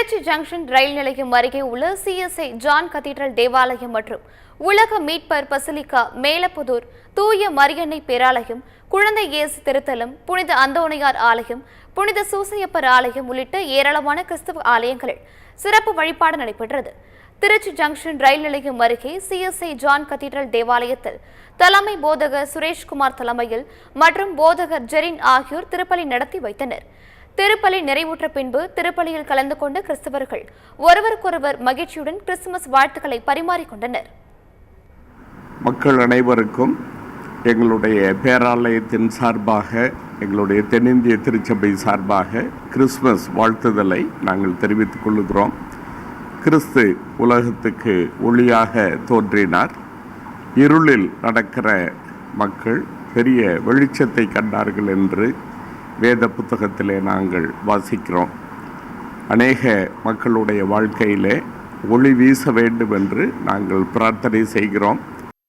Trichy junction ரயில் நிலையம் அருகே உள்ள CSI ஜான் கதீட்ரல் தேவாலயம் மற்றும் உலக மீட்பர் பசிலிக்கா, மேலப்புதூர் தூய மரியன்னை பேராலயம், குழந்தை இயேசு திருத்தலம், புனித அந்தோணியார் ஆலயம், புனித சூசையப்பர் ஆலயம் உள்ளிட்ட ஏராளமான கிறிஸ்தவ ஆலயங்களில் சிறப்பு வழிபாடு நடைபெற்றது. திருச்சி ஜங்ஷன் ரயில் நிலையம் அருகே CSI ஜான் கதீட்ரல் தேவாலயத்தில் தலைமை போதகர் சுரேஷ்குமார் தலைமையில் மற்றும் போதகர் ஜெரின் ஆகியோர் திருப்பலி நடத்தி வைத்தனர். திருப்பலி நிறைவுற்ற பின்பு திருப்பலியில் கலந்து கொண்ட கிறிஸ்தவர்கள் ஒருவருக்கொருவர் மகிழ்ச்சியுடன் கிறிஸ்துமஸ் வாழ்த்துக்களை பரிமாறிக்கொண்டனர். மக்கள் அனைவருக்கும் எங்களுடைய பேராலயத்தின் சார்பாக, எங்களுடைய தென்னிந்திய திருச்சபை சார்பாக கிறிஸ்துமஸ் வாழ்த்துதலை நாங்கள் தெரிவித்துக் கொள்கிறோம். கிறிஸ்து உலகத்துக்கு ஒளியாக தோன்றினார். இருளில் நடக்கிற மக்கள் பெரிய வெளிச்சத்தை கண்டார்கள் என்று வேத புத்தகத்திலே நாங்கள் வாசிக்கிறோம். அநேக மக்களுடைய வாழ்க்கையிலே ஒளி வீச வேண்டும் என்று நாங்கள் பிரார்த்தனை செய்கிறோம்.